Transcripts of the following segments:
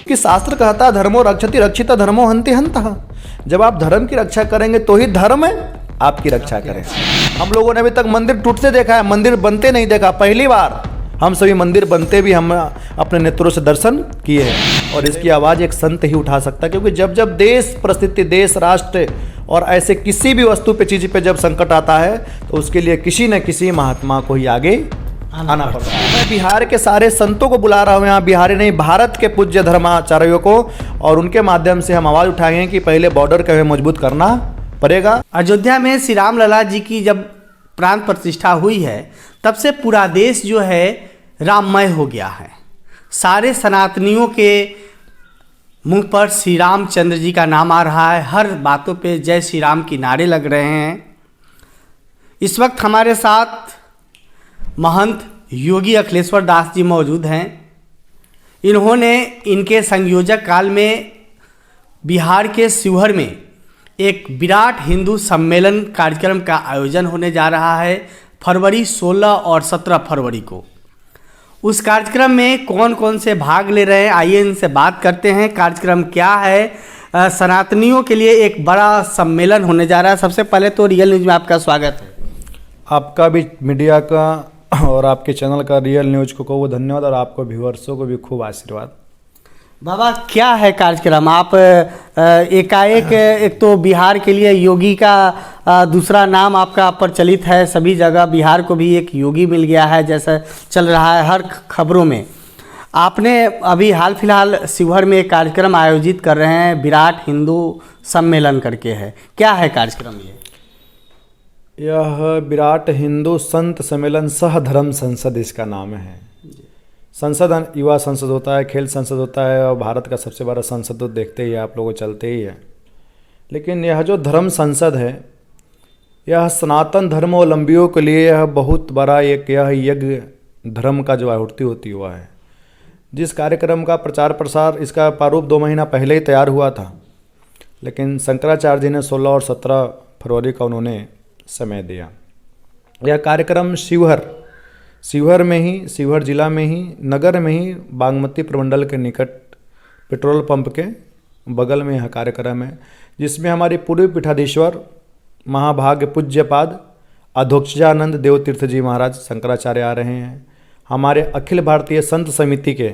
कि शास्त्र कहता है धर्मो रक्षति रक्षिता धर्मो हन्ति हन्तः। जब आप धर्म की रक्षा करेंगे तो ही धर्म आपकी रक्षा करेगा। हम लोगों ने अभी तक मंदिर टूटते देखा है, मंदिर बनते नहीं देखा। पहली बार हम सभी मंदिर बनते भी हम अपने नेत्रों से दर्शन किए हैं। और इसकी आवाज़ एक संत ही उठा सकता है, क्योंकि जब जब देश परिस्थिति, देश, राष्ट्र और ऐसे किसी भी वस्तु पे, चीज़ पे जब संकट आता है तो उसके लिए किसी न किसी महात्मा को ही आगे आना पड़ता है। मैं बिहार के सारे संतों को बुला रहा हूँ यहाँ, बिहारी नहीं, भारत के पूज्य धर्माचार्यों को, और उनके माध्यम से हम आवाज़ उठाएंगे कि पहले बॉर्डर को हमें मजबूत करना पड़ेगा। अयोध्या में श्री राम लला जी की जब प्राण प्रतिष्ठा हुई है तब से पूरा देश जो है राममय हो गया है। सारे सनातनियों के मुंह पर श्री रामचंद्र जी का नाम आ रहा है, हर बातों पे जय श्री राम की नारे लग रहे हैं। इस वक्त हमारे साथ महंत योगी अखिलेश्वर दास जी मौजूद हैं। इन्होंने इनके संयोजक काल में बिहार के शिवहर में एक विराट हिंदू सम्मेलन कार्यक्रम का आयोजन होने जा रहा है फरवरी 16 और 17 फरवरी को। उस कार्यक्रम में कौन कौन से भाग ले रहे हैं, आइए इनसे बात करते हैं। कार्यक्रम क्या है? सनातनियों के लिए एक बड़ा सम्मेलन होने जा रहा है। सबसे पहले तो रियल न्यूज़ में आपका स्वागत है। आपका भी मीडिया का और आपके चैनल का रियल न्यूज़ को धन्यवाद, और आपको व्यूअर्सों को भी खूब आशीर्वाद। बाबा, क्या है कार्यक्रम? आप एकाएक, एक तो बिहार के लिए योगी का दूसरा नाम आपका प्रचलित है, सभी जगह बिहार को भी एक योगी मिल गया है जैसा चल रहा है हर खबरों में। आपने अभी हाल फिलहाल शिवहर में एक कार्यक्रम आयोजित कर रहे हैं, विराट हिंदू सम्मेलन करके है। क्या है कार्यक्रम ये? यह विराट हिंदू संत सम्मेलन सह धर्म संसद इसका नाम है। संसद युवा संसद होता है, खेल संसद होता है, और भारत का सबसे बड़ा संसद तो देखते ही आप लोगों चलते ही है। लेकिन यह जो धर्म संसद है, यह सनातन धर्मावलंबियों के लिए यह बहुत बड़ा एक यह यज्ञ धर्म का जो आहुति होती हुआ है, जिस कार्यक्रम का प्रचार प्रसार इसका प्रारूप 2 महीना पहले ही तैयार हुआ था। लेकिन शंकराचार्य जी ने 16 और 17 फरवरी का उन्होंने समय दिया। यह कार्यक्रम शिवहर में ही, शिवहर जिला में ही, नगर में ही, बागमती प्रमंडल के निकट पेट्रोल पंप के बगल में यह कार्यक्रम है, जिसमें हमारे पूर्व पीठाधीश्वर महाभाग्य पूज्यपाद अधोक्षजानंद देवतीर्थ जी महाराज शंकराचार्य आ रहे हैं। हमारे अखिल भारतीय संत समिति के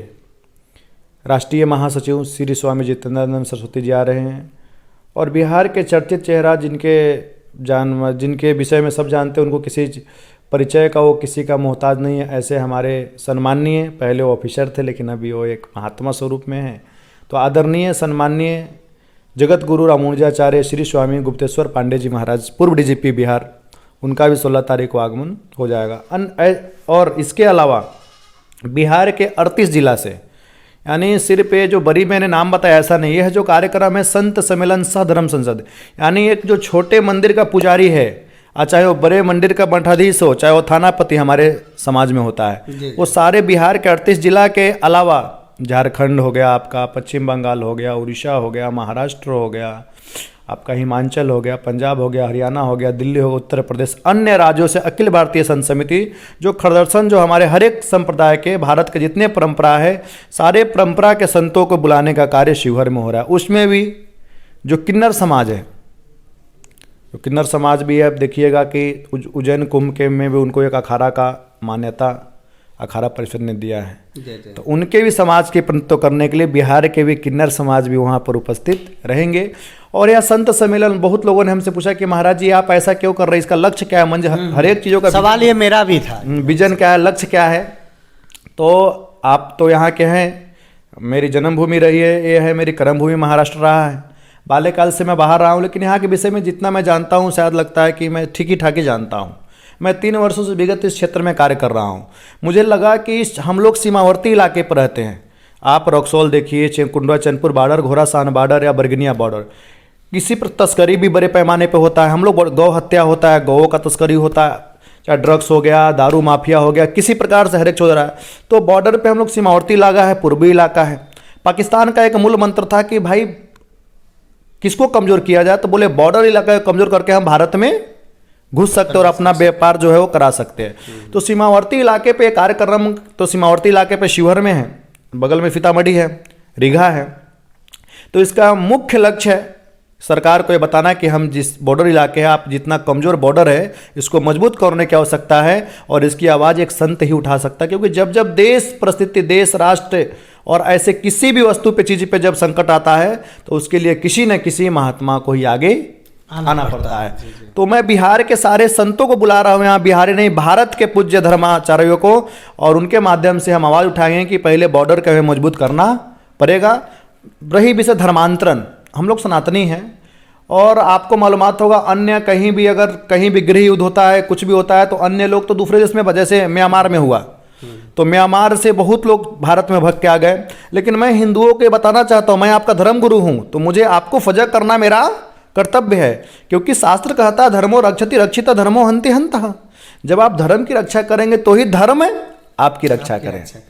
राष्ट्रीय महासचिव श्री स्वामी जितेंद्रानंद सरस्वती जी आ रहे हैं, और बिहार के चर्चित चेहरा जिनके विषय में सब जानते हैं, उनको किसी परिचय का वो किसी का मोहताज नहीं है, ऐसे हमारे सम्माननीय, पहले वो ऑफिसर थे लेकिन अभी वो एक महात्मा स्वरूप में है, तो आदरणीय सम्माननीय जगत गुरु रामानुजाचार्य श्री स्वामी गुप्तेश्वर पांडे जी महाराज, पूर्व डीजीपी बिहार, उनका भी 16 तारीख को आगमन हो जाएगा। और इसके अलावा बिहार के 38 जिला से, यानी सिर्फ ये जो बड़ी मैंने नाम बताया ऐसा नहीं, यह जो कार्यक्रम है संत सम्मेलन सह धर्म संसद, यानी एक जो छोटे मंदिर का पुजारी है, चाहे वो बड़े मंदिर का मठाधीश हो, चाहे वो थानापति हमारे समाज में होता है, वो सारे बिहार के 38 जिला के अलावा झारखंड हो गया, आपका पश्चिम बंगाल हो गया, उड़ीसा हो गया, महाराष्ट्र हो गया, आपका हिमाचल हो गया, पंजाब हो गया, हरियाणा हो गया, दिल्ली हो गया, उत्तर प्रदेश, अन्य राज्यों से अखिल भारतीय संत समिति जो खरदर्शन, जो हमारे हर एक संप्रदाय के, भारत के जितने परंपरा है, सारे परंपरा के संतों को बुलाने का कार्य शिवहर में हो रहा है। उसमें भी जो किन्नर समाज है, तो किन्नर समाज भी है, आप देखिएगा कि उज्जैन कुंभ के में भी उनको एक अखाड़ा का मान्यता अखाड़ा परिषद ने दिया है, तो उनके भी समाज के प्रतिनिधित्व करने के लिए बिहार के भी किन्नर समाज भी वहाँ पर उपस्थित रहेंगे। और यह संत सम्मेलन, बहुत लोगों ने हमसे पूछा कि महाराज जी आप ऐसा क्यों कर रहे हैं, इसका लक्ष्य क्या है? मंज हर एक चीज़ों का सवाल ये मेरा भी था, विजन क्या है, लक्ष्य क्या है? तो आप तो यहाँ के हैं, मेरी जन्मभूमि रही है, ये है मेरी कर्मभूमि महाराष्ट्र रहा है, बाल्यकाल से मैं बाहर रहा हूँ, लेकिन यहाँ के विषय में जितना मैं जानता हूँ शायद लगता है कि मैं ठीक ही ठाक ही जानता हूँ। मैं 3 वर्षों से विगत इस क्षेत्र में कार्य कर रहा हूँ। मुझे लगा कि हम लोग सीमावर्ती इलाके पर रहते हैं। आप रक्सौल देखिए, कुंडवा चैनपुर बॉर्डर, घोड़ासान बॉर्डर या बरगनिया बॉर्डर, किसी पर तस्करी भी बड़े पैमाने पर होता है। हम लोग गौ हत्या होता है, गौों का तस्करी होता है, चाहे ड्रग्स हो गया, दारू माफिया हो गया, किसी प्रकार से हर एक चीज हो रहा है। तो बॉर्डर पे हम लोग सीमावर्ती इलाका है, पूर्वी इलाका है। पाकिस्तान का एक मूल मंत्र था कि भाई किसको कमज़ोर किया जाए, तो बोले बॉर्डर इलाका कमज़ोर करके हम भारत में घुस सकते और अपना व्यापार जो है वो करा सकते हैं। तो सीमावर्ती इलाके पे कार्यक्रम तो सीमावर्ती इलाके पे शिवहर में है, बगल में सीतामढ़ी है, रीगा है। तो इसका मुख्य लक्ष्य है सरकार को ये बताना कि हम जिस बॉर्डर इलाके हैं, आप जितना कमज़ोर बॉर्डर है इसको मजबूत करने की आवश्यकता है, और इसकी आवाज़ एक संत ही उठा सकता है। क्योंकि जब जब देश परिस्थिति, देश, राष्ट्र और ऐसे किसी भी वस्तु पे, चीज़ पे जब संकट आता है तो उसके लिए किसी न किसी महात्मा को ही आगे आना पड़ता है। तो मैं बिहार के सारे संतों को बुला रहा हूँ यहाँ, बिहारी नहीं, भारत के पूज्य धर्माचार्यों को, और उनके माध्यम से हम आवाज़ उठाएंगे कि पहले बॉर्डर को हमें मजबूत करना पड़ेगा। रही विषय धर्मांतरण, हम लोग सनातनी हैं और आपको मालूमात होगा अन्य कहीं भी, अगर कहीं भी गृह युद्ध होता है, कुछ भी होता है, तो अन्य लोग तो दूसरे देश में, जैसे म्यांमार में हुआ तो म्यांमार से बहुत लोग भारत में भग के आ गए। लेकिन मैं हिंदुओं को बताना चाहता हूँ, मैं आपका धर्म गुरु हूँ, तो मुझे आपको फजह करना मेरा कर्तव्य है। क्योंकि शास्त्र कहता है धर्मो रक्षति रक्षिता धर्मो हंति हंतः। जब आप धर्म की रक्षा करेंगे तो ही धर्म आपकी रक्षा करेंगे,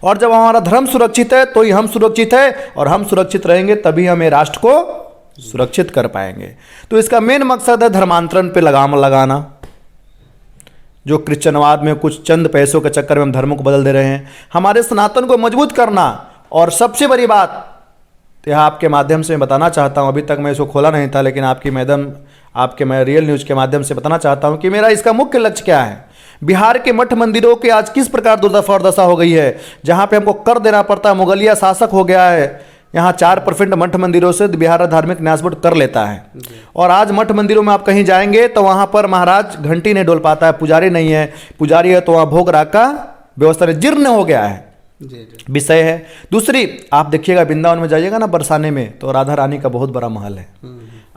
और जब हमारा धर्म सुरक्षित है तो ही हम सुरक्षित है, और हम सुरक्षित रहेंगे तभी हमें राष्ट्र को सुरक्षित कर पाएंगे। तो इसका मेन मकसद है धर्मांतरण पे लगाम लगाना। जो क्रिश्चियनवाद में कुछ चंद पैसों के चक्कर में हम धर्म को बदल दे रहे हैं, हमारे सनातन को मजबूत करना। और सबसे बड़ी बात यह आपके माध्यम से मैं बताना चाहता हूं, अभी तक मैं इसको खोला नहीं था, लेकिन आपके मैं रियल न्यूज़ के माध्यम से बताना चाहता हूं कि मेरा इसका मुख्य लक्ष्य क्या है। बिहार के मठ मंदिरों की आज किस प्रकार दुर्दशा और दशा हो गई है, जहां पे हमको कर देना पड़ता है, मुगलिया शासक हो गया है। यहाँ 4% मठ मंदिरों से बिहार धार्मिक न्यास बोर्ड कर लेता है, और आज मठ मंदिरों में आप कहीं जाएंगे तो वहाँ पर महाराज घंटी नहीं डोल पाता है, पुजारी नहीं है, पुजारी है तो वहाँ भोग राग का व्यवस्था जीर्ण हो गया है, विषय है। दूसरी, आप देखिएगा वृंदावन में जाइएगा ना बरसाने में, तो राधा रानी का बहुत बड़ा महल है।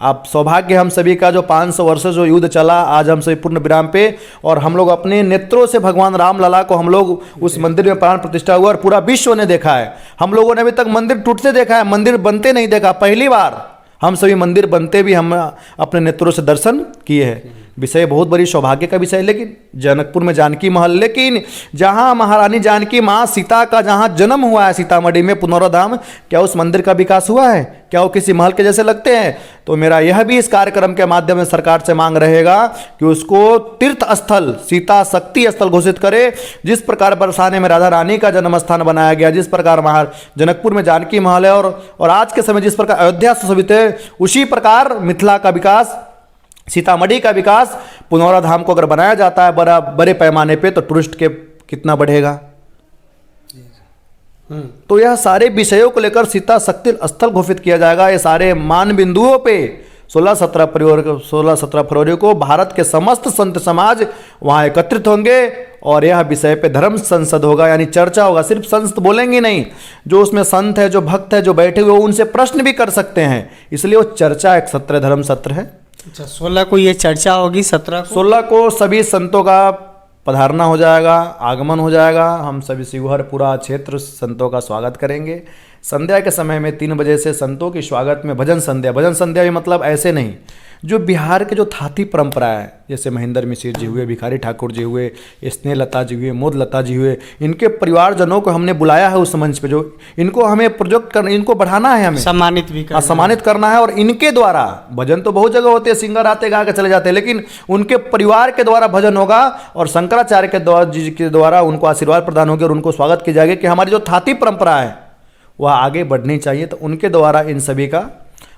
आप सौभाग्य हम सभी का, जो 500 वर्ष जो युद्ध चला, आज हम सभी पूर्ण विराम पे, और हम लोग अपने नेत्रों से भगवान राम लला को हम लोग उस मंदिर में प्राण प्रतिष्ठा हुआ, और पूरा विश्व ने देखा है। हम लोगों ने अभी तक मंदिर टूटते देखा है, मंदिर बनते नहीं देखा। पहली बार हम सभी मंदिर बनते भी हम अपने नेत्रों से दर्शन किए हैं। विषय बहुत बड़ी सौभाग्य का विषय है। लेकिन जनकपुर में जानकी महल, लेकिन जहां महारानी जानकी माँ सीता का जहां जन्म हुआ है सीतामढ़ी में पुनौराधाम, क्या उस मंदिर का विकास हुआ है? क्या वो किसी महल के जैसे लगते हैं? तो मेरा यह भी इस कार्यक्रम के माध्यम से सरकार से मांग रहेगा कि उसको तीर्थ स्थल, सीता शक्ति स्थल घोषित करे। जिस प्रकार बरसाने में राधा रानी का जन्म स्थान बनाया गया, जिस प्रकार जनकपुर में जानकी महल है, और आज के समय जिस प्रकार अयोध्या सुशोभित है, उसी प्रकार मिथिला का विकास, सीतामढ़ी का विकास, पुनौरा धाम को अगर बनाया जाता है बड़े पैमाने पे, तो टूरिस्ट के कितना बढ़ेगा। तो यह सारे विषयों को लेकर सीता शक्ति स्थल घोषित किया जाएगा। ये सारे मान बिंदुओं पे 16-17 फरवरी को भारत के समस्त संत समाज वहाँ एकत्रित होंगे, और यह विषय पे धर्म संसद होगा, यानी चर्चा होगा। सिर्फ संत बोलेंगे नहीं, जो उसमें संत है, जो भक्त है, जो बैठे हुए, उनसे प्रश्न भी कर सकते हैं। इसलिए वो चर्चा एक सत्र, धर्म सत्र है। अच्छा, 16 को ये चर्चा होगी, 16 को सभी संतों का पधारना हो जाएगा, आगमन हो जाएगा। हम सभी शिवहर पूरा क्षेत्र संतों का स्वागत करेंगे। संध्या के समय में 3 बजे से संतों के स्वागत में भजन संध्या भी मतलब ऐसे नहीं, जो बिहार के जो थाती परंपरा है, जैसे महेंद्र मिश्र जी हुए, भिखारी ठाकुर जी हुए, स्नेह लता जी हुए, मोद लता जी हुए, इनके परिवारजनों को हमने बुलाया है उस मंच पे, जो इनको हमें प्रोजेक्ट करना, इनको बढ़ाना है, हमें सम्मानित करना है। और इनके द्वारा भजन तो बहुत जगह होते हैं, सिंगर आते गा के चले जाते हैं, लेकिन उनके परिवार के द्वारा भजन होगा, और शंकराचार्य के द्वारा उनको आशीर्वाद प्रदान होगा, और उनको स्वागत किया जाएगा कि हमारी जो थाती परंपरा है वह आगे बढ़नी चाहिए। तो उनके द्वारा इन सभी का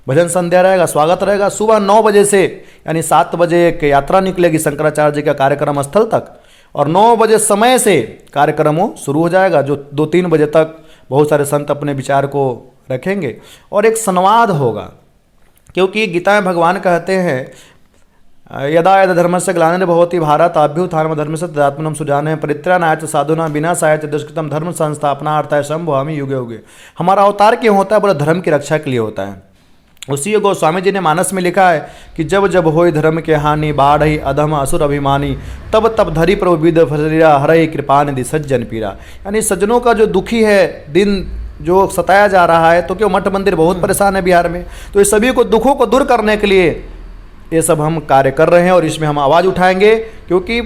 भजन संध्या रहेगा, स्वागत रहेगा। सुबह 9 बजे से, यानी 7 बजे एक यात्रा निकलेगी शंकराचार्य जी का कार्यक्रम स्थल तक, और 9 बजे समय से कार्यक्रम शुरू हो जाएगा, जो 2-3 बजे तक बहुत सारे संत अपने विचार को रखेंगे, और एक संवाद होगा। क्योंकि गीता में भगवान कहते हैं, यदा यदा धर्मस्य ग्लानिर्भवति भारत अभ्युत्थानं धर्मस्य तदात्मनं सुजाने परित्राणाय च साधूनां विनाशाय च दुष्कृतं धर्म संस्थापनार्थाय संभवामि युगे युगे। हमारा अवतार क्यों होता है? बोले धर्म की रक्षा के लिए होता है। उसी गोस्वामी जी ने मानस में लिखा है कि जब जब होय धर्म के हानि, बाढ़ अधम असुर अभिमानी, तब तब धरी प्रभु विद फरीरा, हरे कृपा निधि सज्जन पीरा। यानी सज्जनों का जो दुखी है दिन, जो सताया जा रहा है, तो क्यों मठ मंदिर बहुत परेशान है बिहार में, तो इस सभी को दुखों को दूर करने के लिए ये सब हम कार्य कर रहे हैं, और इसमें हम आवाज़ उठाएंगे। क्योंकि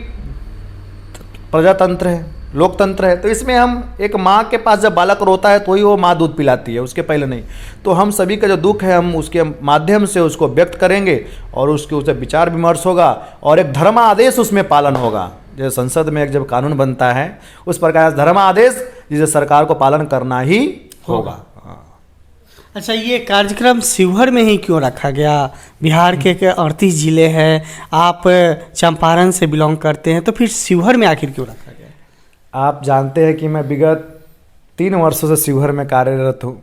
प्रजातंत्र है, लोकतंत्र है, तो इसमें हम, एक माँ के पास जब बालक रोता है तो ही वो माँ दूध पिलाती है, उसके पहले नहीं। तो हम सभी का जो दुख है, हम उसके माध्यम से उसको व्यक्त करेंगे, और उससे विचार विमर्श होगा, और एक धर्मादेश उसमें पालन होगा। जैसे संसद में एक जब कानून बनता है, उस प्रकार धर्मादेश जिसे सरकार को पालन करना ही होगा। अच्छा, ये कार्यक्रम शिवहर में ही क्यों रखा गया? बिहार के 38 जिले हैं, आप चंपारण से बिलोंग करते हैं, तो फिर शिवहर में आखिर क्यों रखा गया? आप जानते हैं कि मैं विगत 3 वर्षों से शिवहर में कार्यरत हूँ,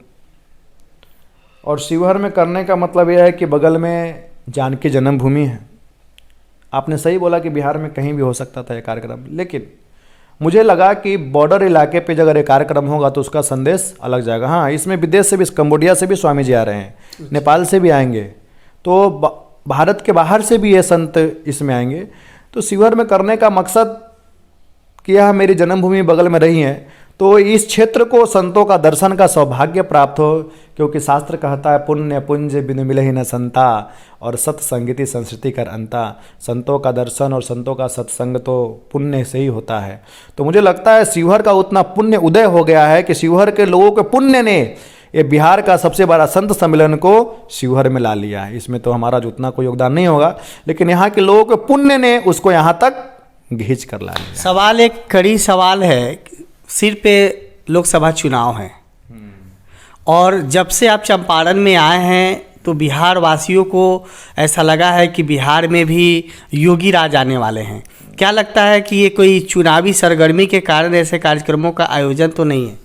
और शिवहर में करने का मतलब यह है कि बगल में जानकी जन्मभूमि है। आपने सही बोला कि बिहार में कहीं भी हो सकता था ये कार्यक्रम, लेकिन मुझे लगा कि बॉर्डर इलाके पे अगर ये कार्यक्रम होगा तो उसका संदेश अलग जाएगा। हाँ, इसमें विदेश से भी, कंबोडिया से भी स्वामी जी आ रहे हैं, नेपाल से भी आएंगे, तो भारत के बाहर से भी ये संत इसमें आएंगे। तो शिवहर में करने का मकसद कि यह मेरी जन्मभूमि बगल में रही है, तो इस क्षेत्र को संतों का दर्शन का सौभाग्य प्राप्त हो, क्योंकि शास्त्र कहता है पुण्य पुंज बिनु मिलहि न संता, और सत्संगति संस्कृति कर अंता। संतों का दर्शन और संतों का सत्संग तो पुण्य से ही होता है। तो मुझे लगता है शिवहर का उतना पुण्य उदय हो गया है कि शिवहर के लोगों के पुण्य ने ये बिहार का सबसे बड़ा संत सम्मेलन को शिवहर में ला लिया है। इसमें तो हमारा जो उतना कोई योगदान नहीं होगा, लेकिन यहाँ के लोगों के पुण्य ने उसको यहाँ तक घींच कर ला लिया। सवाल एक कड़ी सवाल है, सिर पे लोकसभा चुनाव है, और जब से आप चंपारण में आए हैं तो बिहार वासियों को ऐसा लगा है कि बिहार में भी योगी राज आने वाले हैं। क्या लगता है कि ये कोई चुनावी सरगर्मी के कारण ऐसे कार्यक्रमों का आयोजन तो नहीं है?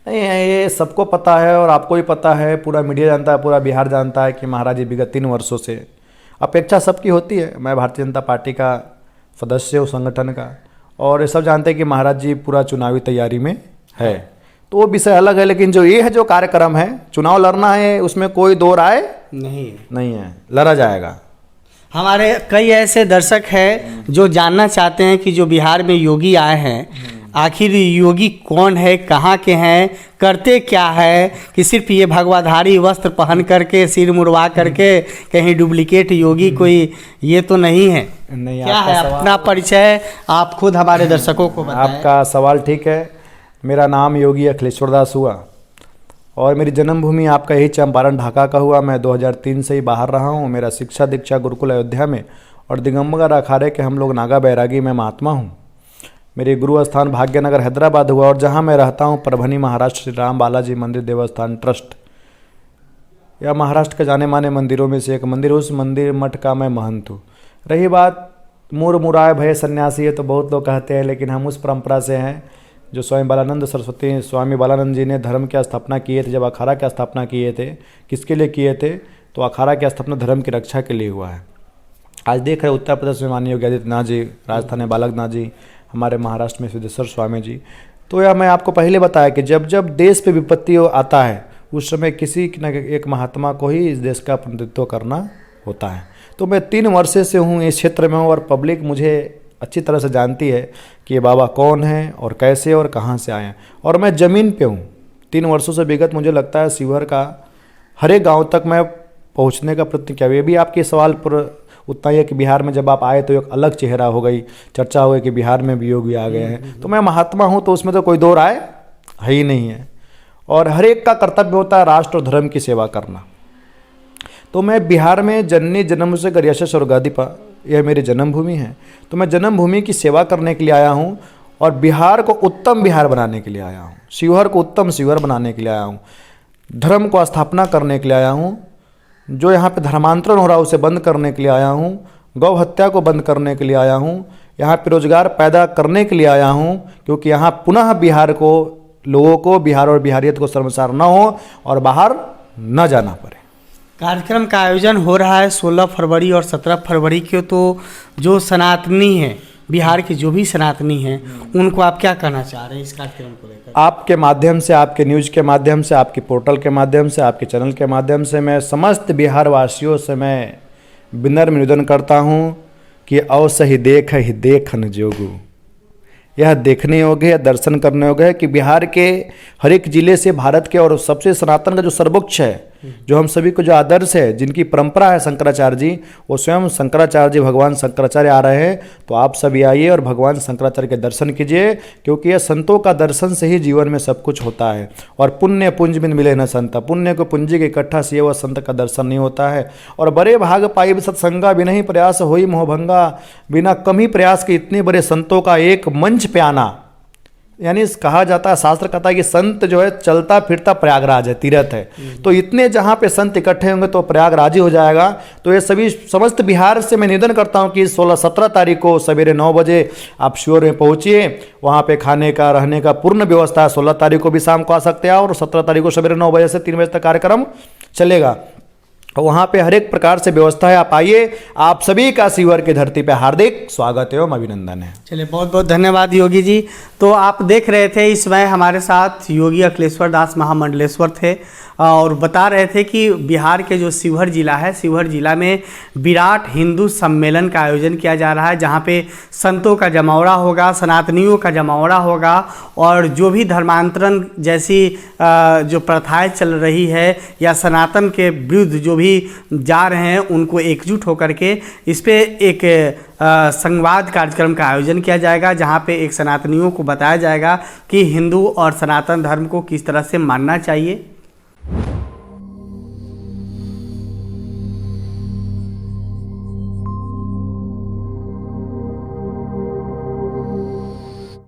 नहीं, ये सबको पता है और आपको भी पता है, पूरा मीडिया जानता है, पूरा बिहार जानता है कि महाराज जी विगत 3 वर्षों से, अपेक्षा सबकी होती है, मैं भारतीय जनता पार्टी का सदस्य हूँ संगठन का, और ये सब जानते हैं कि महाराज जी पूरा चुनावी तैयारी में है। तो वो विषय अलग है, लेकिन जो ये है, जो कार्यक्रम है, चुनाव लड़ना है, उसमें कोई दो राय नहीं है, लड़ा जाएगा। हमारे कई ऐसे दर्शक हैं जो जानना चाहते हैं कि जो बिहार में योगी आए हैं, आखिर योगी कौन है, कहाँ के हैं, करते क्या है, कि सिर्फ ये भगवाधारी वस्त्र पहन करके, सिर मुड़वा करके कहीं डुप्लीकेट योगी कोई ये तो नहीं है? नहीं, क्या है अपना परिचय आप खुद हमारे दर्शकों को बताएं। आपका सवाल ठीक है। मेरा नाम योगी अखिलेश्वर दास हुआ, और मेरी जन्मभूमि आपका यही चंपारण ढाका का हुआ। मैं 2003 से ही बाहर रहा हूँ। मेरा शिक्षा दीक्षा गुरुकुल अयोध्या में, और दिगंबर अखाड़े के हम लोग नागा बैरागी में महात्मा हूँ। मेरे गुरु स्थान भाग्यनगर हैदराबाद हुआ, और जहाँ मैं रहता हूँ परभनी महाराष्ट्र श्री राम बालाजी मंदिर देवस्थान ट्रस्ट, या महाराष्ट्र के जाने माने मंदिरों में से एक मंदिर, उस मंदिर मठ का मैं महंत हूँ। रही बात मुराय भय सन्यासी है, तो बहुत लोग कहते हैं, लेकिन हम उस परंपरा से हैं जो स्वामी बालानंद सरस्वती स्वामी बालानंद जी ने धर्म की स्थापना किए थे। जब अखाड़ा की स्थापना किए थे, किसके लिए किए थे? तो अखाड़ा की स्थापना धर्म की रक्षा के लिए हुआ है। आज देख रहे उत्तर प्रदेश में माननीय योगी आदित्यनाथ जी, राजस्थान में बालकनाथ जी, हमारे महाराष्ट्र में सिद्धेश्वर स्वामी जी। तो यह मैं आपको पहले बताया कि जब जब देश पे विपत्ति आता है, उस समय किसी न एक महात्मा को ही इस देश का प्रतिनिधित्व करना होता है। तो मैं 3 वर्ष से हूँ इस क्षेत्र में हूँ, और पब्लिक मुझे अच्छी तरह से जानती है कि ये बाबा कौन है और कैसे और कहाँ से आए हैं, और मैं ज़मीन पे हूँ। 3 वर्षों से विगत मुझे लगता है शिवहर का हर एक गाँव तक मैं पहुँचने का प्रयत्न किया। ये भी आपके सवाल पर उतना ही है कि बिहार में जब आप आए तो एक अलग चेहरा हो गई, चर्चा हो गई कि बिहार में भी योगी आ गए हैं। तो मैं महात्मा हूँ, तो उसमें तो कोई दो राय है ही नहीं है, और हर एक का कर्तव्य होता है राष्ट्र और धर्म की सेवा करना। तो मैं बिहार में जननी जन्म से गरियाशा स्वर्गाधिपा, यह मेरी जन्मभूमि है। तो मैं जन्मभूमि की सेवा करने के लिए आया हूँ, और बिहार को उत्तम बिहार बनाने के लिए आया हूँ, शिवहर को उत्तम शिवहर बनाने के लिए आया हूँ, धर्म को स्थापना करने के लिए आया हूँ, जो यहाँ पे धर्मांतरण हो रहा है उसे बंद करने के लिए आया हूँ, गौ हत्या को बंद करने के लिए आया हूँ, यहाँ पे रोजगार पैदा करने के लिए आया हूँ, क्योंकि यहाँ पुनः बिहार को, लोगों को, बिहार और बिहारियत को शर्मसार न हो और बाहर न जाना पड़े। कार्यक्रम का आयोजन हो रहा है 16 फरवरी और 17 फरवरी को, तो जो सनातनी हैं, बिहार के जो भी सनातनी हैं, उनको आप क्या कहना चाह रहे हैं इस कार्यक्रम को लेकर? आपके माध्यम से, आपके न्यूज़ के माध्यम से, आपके पोर्टल के माध्यम से, आपके चैनल के माध्यम से मैं समस्त बिहार वासियों से मैं विनम्र निवेदन करता हूँ कि अवश्य ही देखन जोगू, यह देखने योग्य है, दर्शन करने योग्य है कि बिहार के हर एक जिले से भारत के और सबसे सनातन का जो सर्वोच्च है, जो हम सभी को जो आदर्श है, जिनकी परंपरा है शंकराचार्य जी, वो स्वयं शंकराचार्य जी भगवान शंकराचार्य आ रहे हैं। तो आप सभी आइए और भगवान शंकराचार्य के दर्शन कीजिए, क्योंकि यह संतों का दर्शन से ही जीवन में सब कुछ होता है। और पुण्य पुंज बिन मिले न संत, पुण्य को पूंजी के इकट्ठा से वह संत का दर्शन नहीं होता है। और बड़े भाग पाई सत्संगा, बिना ही प्रयास होई मोहभंगा, बिना कम ही प्रयास के इतने बड़े संतों का एक मंच पे आना, यानी कहा जाता है, शास्त्र कहता है कि संत जो है चलता फिरता प्रयागराज है, तीर्थ है। तो इतने जहाँ पे संत इकट्ठे होंगे तो प्रयागराज ही हो जाएगा। तो ये सभी समस्त बिहार से मैं निवेदन करता हूँ कि 16-17 तारीख को सवेरे 9 बजे आप श्योर में पहुँचिए। वहाँ पे खाने का रहने का पूर्ण व्यवस्था है। 16 तारीख को भी शाम को आ सकते हैं और 17 तारीख को सवेरे 9 बजे से 3 बजे तक कार्यक्रम चलेगा। वहाँ पे हर एक प्रकार से व्यवस्था है। आप आइए, आप सभी का शिवहर की धरती पे हार्दिक स्वागत एवं अभिनंदन है। चलिए, बहुत बहुत धन्यवाद योगी जी। तो आप देख रहे थे इस समय हमारे साथ योगी अखिलेश्वर दास महामंडलेश्वर थे और बता रहे थे कि बिहार के जो शिवहर जिला है, शिवहर जिला में विराट हिंदू सम्मेलन का आयोजन किया जा रहा है, जहाँ पे संतों का जमावड़ा होगा, सनातनियों का जमावड़ा होगा और जो भी धर्मांतरण जैसी जो प्रथाएं चल रही है या सनातन के विरुद्ध जो भी जा रहे हैं उनको एकजुट होकर के इस पे एक संवाद कार्यक्रम का आयोजन किया जाएगा, जहाँ पे एक सनातनियों को बताया जाएगा कि हिंदू और सनातन धर्म को किस तरह से मानना चाहिए।